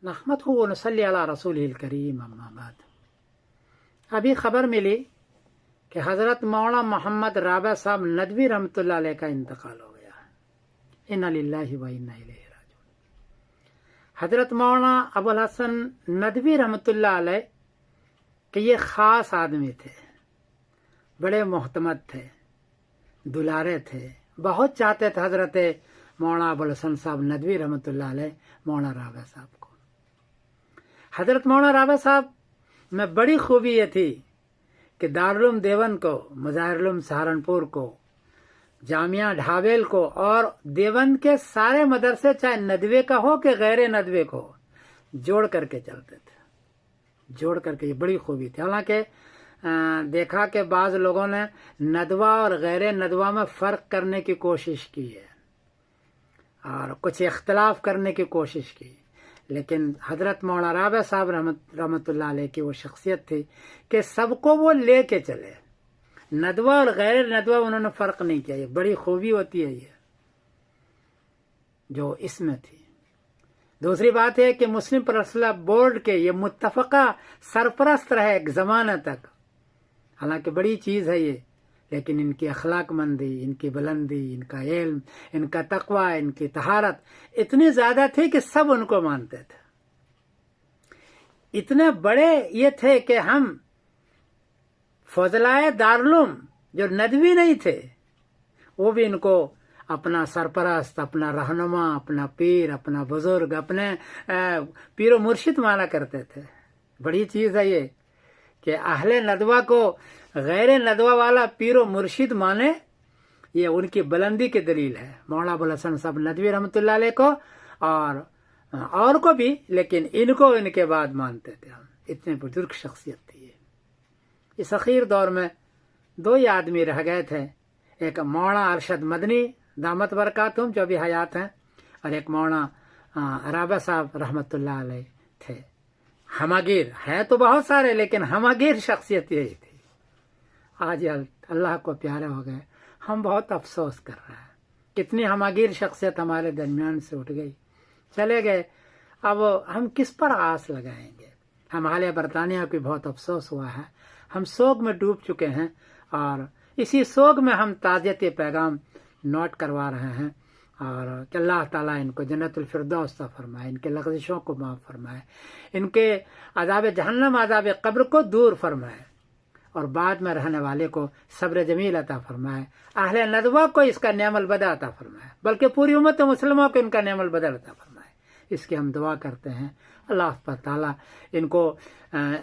نحمدہ و نصلی علی رسولہ الکریم اما بعد۔ ابھی خبر ملی کہ حضرت مولانا محمد رابع صاحب ندوی رحمۃ اللہ علیہ کا انتقال ہو گیا۔ انا للہ و انا الیہ راجعون۔ حضرت مولانا ابو الحسن ندوی رحمۃ اللہ علیہ کہ یہ خاص آدمی تھے، بڑے محتمد تھے، دلارے تھے، بہت چاہتے تھے حضرت مولانا ابو الحسن صاحب ندوی رحمۃ اللہ علیہ مولانا رابع صاحب کو۔ حضرت مولانا رابع صاحب میں بڑی خوبی یہ تھی کہ دارالعلوم دیوبند کو، مظاہر سہارنپور کو، جامعہ ڈھابیل کو اور دیوبند کے سارے مدرسے چاہے ندوے کا ہو کہ غیر ندوے کو جوڑ کر کے چلتے تھے، جوڑ کر کے۔ یہ بڑی خوبی تھی۔ حالانکہ دیکھا کہ بعض لوگوں نے ندوہ اور غیر ندوہ میں فرق کرنے کی کوشش کی ہے اور کچھ اختلاف کرنے کی کوشش کی، لیکن حضرت مولانا رابع صاحب رحمۃ اللہ علیہ کی وہ شخصیت تھی کہ سب کو وہ لے کے چلے، ندوہ اور غیر ندوہ انہوں نے فرق نہیں کیا۔ یہ بڑی خوبی ہوتی ہے یہ جو اس میں تھی۔ دوسری بات ہے کہ مسلم پرسنل بورڈ کے یہ متفقہ سرپرست رہے ایک زمانہ تک، حالانکہ بڑی چیز ہے یہ، لیکن ان کی اخلاق مندی، ان کی بلندی، ان کا علم، ان کا تقوی، ان کی طہارت اتنی زیادہ تھی کہ سب ان کو مانتے تھے۔ اتنے بڑے یہ تھے کہ ہم فضلائے دارالعلوم جو ندوی نہیں تھے وہ بھی ان کو اپنا سرپرست، اپنا رہنما، اپنا پیر، اپنا بزرگ، اپنے پیر و مرشد مانا کرتے تھے۔ بڑی چیز ہے یہ کہ اہل ندوہ کو غیر ندوہ والا پیر و مرشد مانے، یہ ان کی بلندی کی دلیل ہے۔ مولانا ابو الحسن صاحب ندوی رحمۃ اللہ علیہ کو اور کو بھی، لیکن ان کو ان کے بعد مانتے تھے ہم۔ اتنے بزرگ شخصیت تھی یہ۔ اس اخیر دور میں دو ہی آدمی رہ گئے تھے، ایک مولانا ارشد مدنی دامت برکاتہم جو بھی حیات ہیں، اور ایک مولانا رابع صاحب رحمۃ اللہ علیہ تھے۔ ہماگیر ہے تو بہت سارے، لیکن ہماگیر شخصیت یہی تھی۔ آج اللہ کو پیارے ہو گئے، ہم بہت افسوس کر رہے ہیں، کتنی ہماگیر شخصیت ہمارے درمیان سے اٹھ گئی، چلے گئے۔ اب ہم کس پر آس لگائیں گے؟ ہم اہل برطانیہ کو بہت افسوس ہوا ہے، ہم سوگ میں ڈوب چکے ہیں، اور اسی سوگ میں ہم تعزیت پیغام نوٹ کروا رہے ہیں، اور کہ اللہ تعالیٰ ان کو جنت الفردوس عطا فرمائے، ان کے لغزشوں کو معاف فرمائے، ان کے عذاب جہنم، عذاب قبر کو دور فرمائے، اور بعد میں رہنے والے کو صبر جمیل عطا فرمائے، اہل ندوہ کو اس کا نعم البدع عطا فرمائے، بلکہ پوری امت مسلموں کو ان کا نعم البدع عطا فرمائے۔ اس کی ہم دعا کرتے ہیں، اللہ تعالیٰ ان کو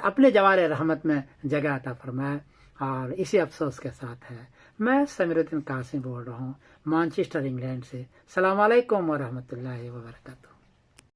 اپنے جوار رحمت میں جگہ عطا فرمائے۔ اور اسی افسوس کے ساتھ ہے میں سمیر الدین قاسم بول رہا ہوں مانچسٹر انگلینڈ سے۔ السلام علیکم ورحمۃ اللہ وبرکاتہ۔